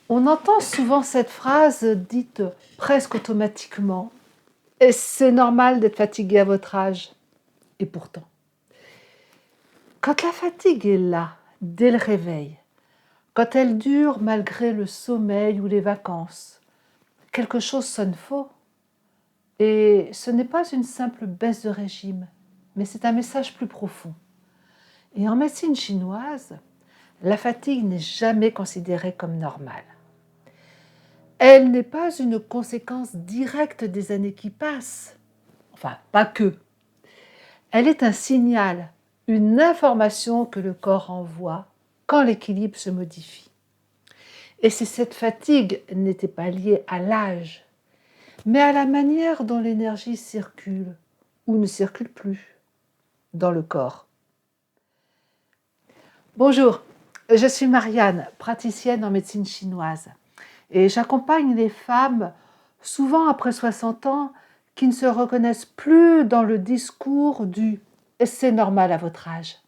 On entend souvent cette phrase dite presque automatiquement: «Et c'est normal d'être fatigué à votre âge». Et pourtant, quand la fatigue est là, dès le réveil, quand elle dure malgré le sommeil ou les vacances, quelque chose sonne faux. Et ce n'est pas une simple baisse de régime, mais c'est un message plus profond. Et en médecine chinoise, la fatigue n'est jamais considérée comme normale. Elle n'est pas une conséquence directe des années qui passent. Enfin, pas que. Elle est un signal, une information que le corps envoie quand l'équilibre se modifie. Et si cette fatigue n'était pas liée à l'âge, mais à la manière dont l'énergie circule ou ne circule plus dans le corps. Bonjour, je suis Marianne, praticienne en médecine chinoise. Et j'accompagne les femmes, souvent après 60 ans, qui ne se reconnaissent plus dans le discours du « c'est normal à votre âge ».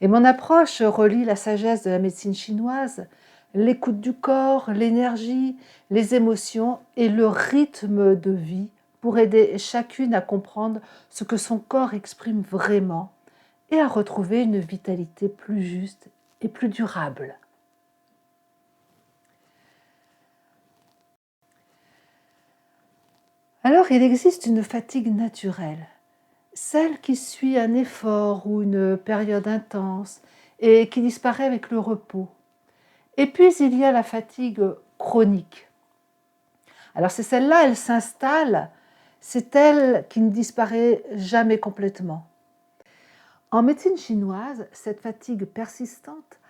Et mon approche relie la sagesse de la médecine chinoise, l'écoute du corps, l'énergie, les émotions et le rythme de vie pour aider chacune à comprendre ce que son corps exprime vraiment et à retrouver une vitalité plus juste et plus durable. Alors, il existe une fatigue naturelle, celle qui suit un effort ou une période intense et qui disparaît avec le repos. Et puis, il y a la fatigue chronique. Alors, c'est celle-là, elle s'installe, c'est elle qui ne disparaît jamais complètement. En médecine chinoise, cette fatigue persistante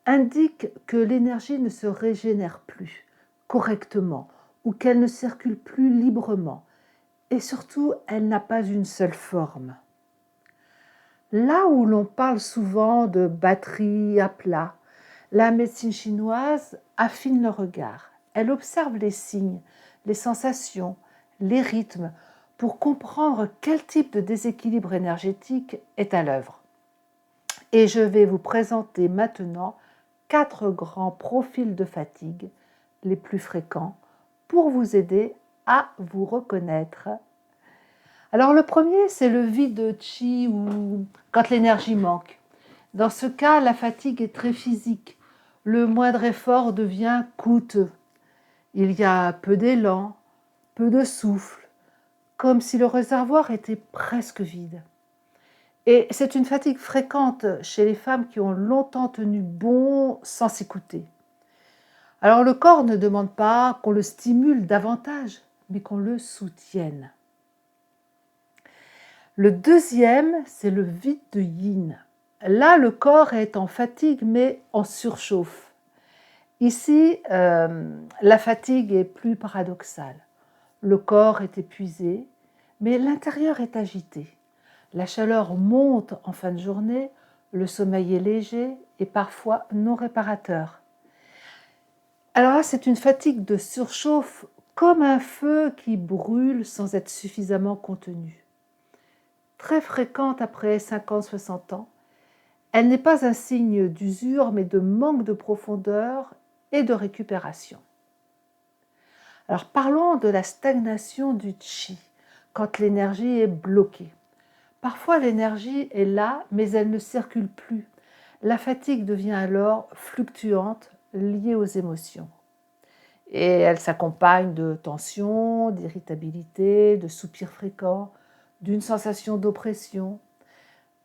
indique que l'énergie ne se régénère plus correctement ou qu'elle ne circule plus librement. Et surtout, elle n'a pas une seule forme. Là où l'on parle souvent de batterie à plat, la médecine chinoise affine le regard. Elle observe les signes, les sensations, les rythmes pour comprendre quel type de déséquilibre énergétique est à l'œuvre. Et je vais vous présenter maintenant 4 grands profils de fatigue les plus fréquents pour vous aider à vous reconnaître. Alors le premier, c'est le vide chi ou quand l'énergie manque. Dans ce cas, la fatigue est très physique. Le moindre effort devient coûteux. Il y a peu d'élan, peu de souffle, comme si le réservoir était presque vide. Et c'est une fatigue fréquente chez les femmes qui ont longtemps tenu bon sans s'écouter. Alors le corps ne demande pas qu'on le stimule davantage, mais qu'on le soutienne. Le deuxième, c'est le vide de yin. Là, le corps est en fatigue, mais en surchauffe. Ici, la fatigue est plus paradoxale. Le corps est épuisé, mais l'intérieur est agité. La chaleur monte en fin de journée, le sommeil est léger et parfois non réparateur. Alors là, c'est une fatigue de surchauffe comme un feu qui brûle sans être suffisamment contenu. Très fréquente après 50-60 ans, elle n'est pas un signe d'usure, mais de manque de profondeur et de récupération. Alors parlons de la stagnation du chi, quand l'énergie est bloquée. Parfois l'énergie est là, mais elle ne circule plus. La fatigue devient alors fluctuante, liée aux émotions. Et elle s'accompagne de tensions, d'irritabilité, de soupirs fréquents, d'une sensation d'oppression.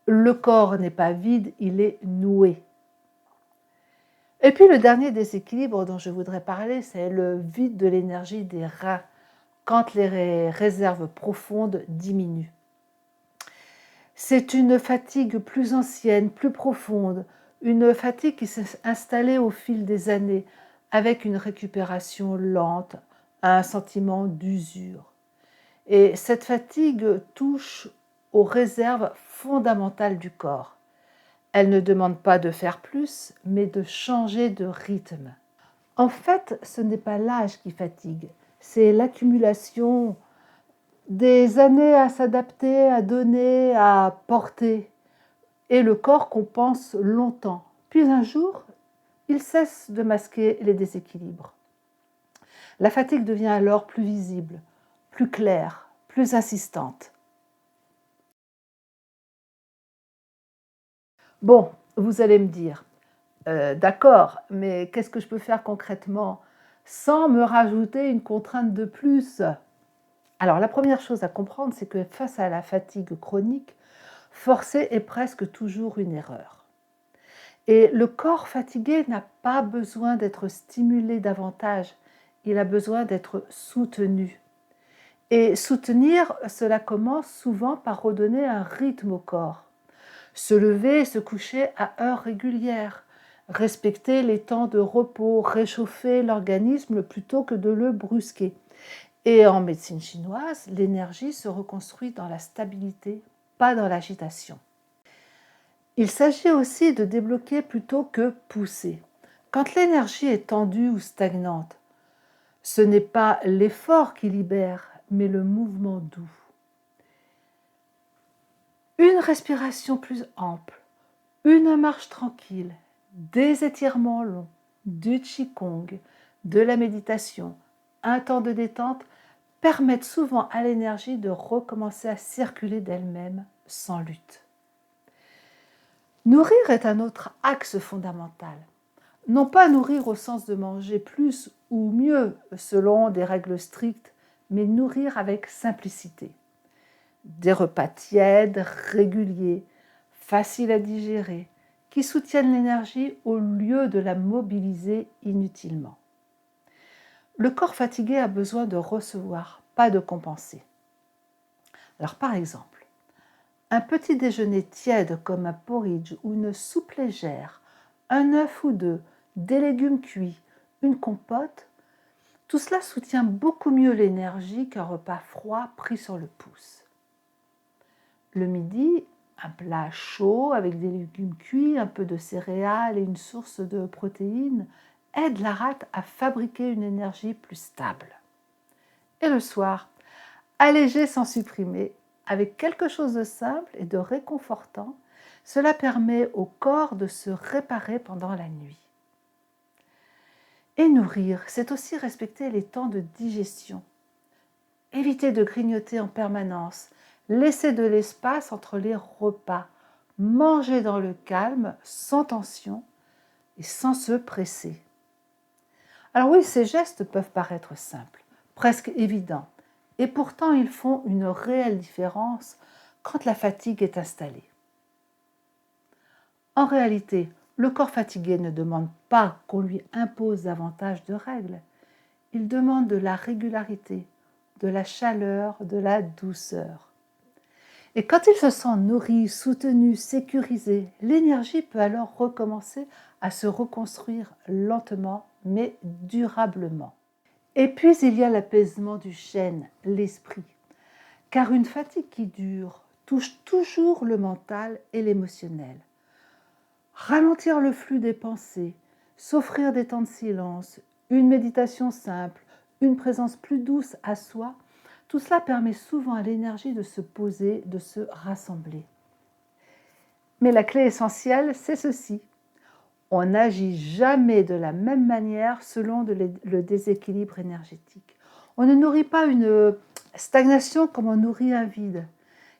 Le corps n'est pas vide, il est noué. Et puis le dernier déséquilibre dont je voudrais parler, c'est le vide de l'énergie des reins, quand les réserves profondes diminuent. C'est une fatigue plus ancienne, plus profonde, une fatigue qui s'est installée au fil des années, avec une récupération lente, un sentiment d'usure. Et cette fatigue touche aux réserves fondamentales du corps. Elle ne demande pas de faire plus, mais de changer de rythme. En fait, ce n'est pas l'âge qui fatigue, c'est l'accumulation des années à s'adapter, à donner, à porter. Et le corps compense longtemps. Puis un jour, il cesse de masquer les déséquilibres. La fatigue devient alors plus visible, plus claire, plus insistante. Bon, vous allez me dire, d'accord, mais qu'est-ce que je peux faire concrètement sans me rajouter une contrainte de plus? Alors la première chose à comprendre, c'est que face à la fatigue chronique, forcer est presque toujours une erreur. Et le corps fatigué n'a pas besoin d'être stimulé davantage, il a besoin d'être soutenu. Et soutenir, cela commence souvent par redonner un rythme au corps. Se lever et se coucher à heures régulières, respecter les temps de repos, réchauffer l'organisme plutôt que de le brusquer. Et en médecine chinoise, l'énergie se reconstruit dans la stabilité, pas dans l'agitation. Il s'agit aussi de débloquer plutôt que pousser. Quand l'énergie est tendue ou stagnante, ce n'est pas l'effort qui libère, mais le mouvement doux. Une respiration plus ample, une marche tranquille, des étirements longs, du qigong, de la méditation, un temps de détente permettent souvent à l'énergie de recommencer à circuler d'elle-même sans lutte. Nourrir est un autre axe fondamental. Non pas nourrir au sens de manger plus ou mieux selon des règles strictes, mais nourrir avec simplicité. Des repas tièdes, réguliers, faciles à digérer, qui soutiennent l'énergie au lieu de la mobiliser inutilement. Le corps fatigué a besoin de recevoir, pas de compenser. Alors par exemple, un petit déjeuner tiède comme un porridge ou une soupe légère, un œuf ou deux, des légumes cuits, une compote, tout cela soutient beaucoup mieux l'énergie qu'un repas froid pris sur le pouce. Le midi, un plat chaud avec des légumes cuits, un peu de céréales et une source de protéines aide la rate à fabriquer une énergie plus stable. Et le soir, alléger sans supprimer, avec quelque chose de simple et de réconfortant, cela permet au corps de se réparer pendant la nuit. Et nourrir, c'est aussi respecter les temps de digestion. Éviter de grignoter en permanence, laisser de l'espace entre les repas, manger dans le calme, sans tension et sans se presser. Alors oui, ces gestes peuvent paraître simples, presque évidents, et pourtant ils font une réelle différence quand la fatigue est installée. En réalité, le corps fatigué ne demande pas qu'on lui impose davantage de règles, il demande de la régularité, de la chaleur, de la douceur. Et quand il se sent nourri, soutenu, sécurisé, l'énergie peut alors recommencer à se reconstruire lentement mais durablement. Et puis il y a l'apaisement du chêne, l'esprit, car une fatigue qui dure touche toujours le mental et l'émotionnel. Ralentir le flux des pensées, s'offrir des temps de silence, une méditation simple, une présence plus douce à soi, tout cela permet souvent à l'énergie de se poser, de se rassembler. Mais la clé essentielle, c'est ceci. On n'agit jamais de la même manière selon le déséquilibre énergétique. On ne nourrit pas une stagnation comme on nourrit un vide.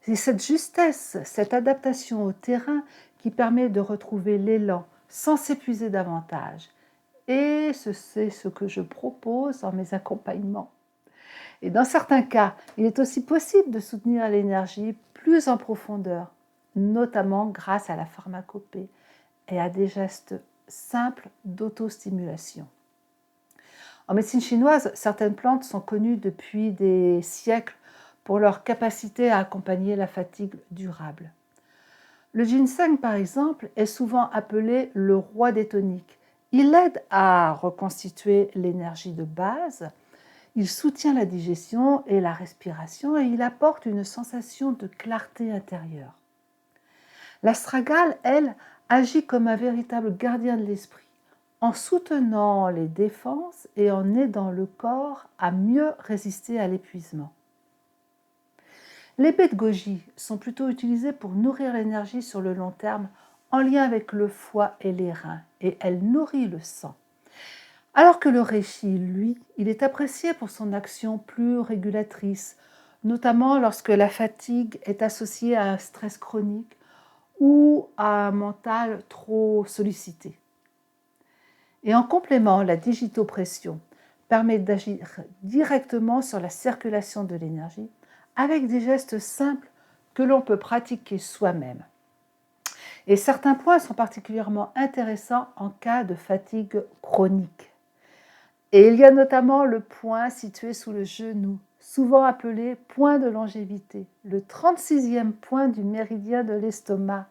C'est cette justesse, cette adaptation au terrain qui permet de retrouver l'élan sans s'épuiser davantage. Et c'est ce que je propose dans mes accompagnements. Et dans certains cas, il est aussi possible de soutenir l'énergie plus en profondeur, notamment grâce à la pharmacopée et à des gestes simples d'autostimulation. En médecine chinoise, certaines plantes sont connues depuis des siècles pour leur capacité à accompagner la fatigue durable. Le ginseng, par exemple, est souvent appelé le roi des toniques. Il aide à reconstituer l'énergie de base, il soutient la digestion et la respiration et il apporte une sensation de clarté intérieure. L'astragale, elle, agit comme un véritable gardien de l'esprit, en soutenant les défenses et en aidant le corps à mieux résister à l'épuisement. Les baies de goji sont plutôt utilisées pour nourrir l'énergie sur le long terme en lien avec le foie et les reins, et elle nourrit le sang. Alors que le reishi, lui, il est apprécié pour son action plus régulatrice, notamment lorsque la fatigue est associée à un stress chronique ou à un mental trop sollicité. Et en complément, la digitopression permet d'agir directement sur la circulation de l'énergie avec des gestes simples que l'on peut pratiquer soi-même. Et certains points sont particulièrement intéressants en cas de fatigue chronique. Et il y a notamment le point situé sous le genou, souvent appelé point de longévité, le 36e point du méridien de l'estomac,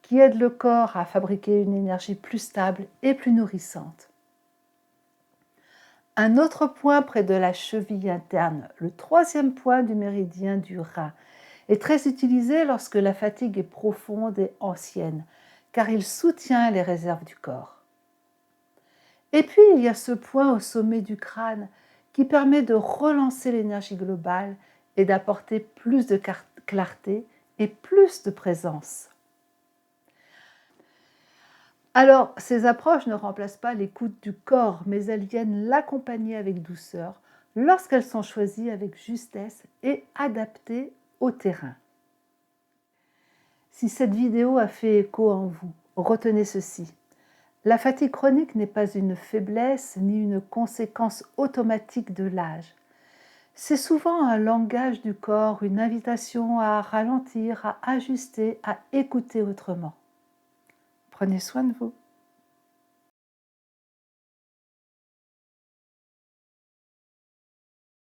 qui aide le corps à fabriquer une énergie plus stable et plus nourrissante. Un autre point près de la cheville interne, le 3e point du méridien du rein, est très utilisé lorsque la fatigue est profonde et ancienne, car il soutient les réserves du corps. Et puis, il y a ce point au sommet du crâne qui permet de relancer l'énergie globale et d'apporter plus de clarté et plus de présence. Alors, ces approches ne remplacent pas l'écoute du corps, mais elles viennent l'accompagner avec douceur lorsqu'elles sont choisies avec justesse et adaptées au terrain. Si cette vidéo a fait écho en vous, retenez ceci. La fatigue chronique n'est pas une faiblesse ni une conséquence automatique de l'âge. C'est souvent un langage du corps, une invitation à ralentir, à ajuster, à écouter autrement. Prenez soin de vous.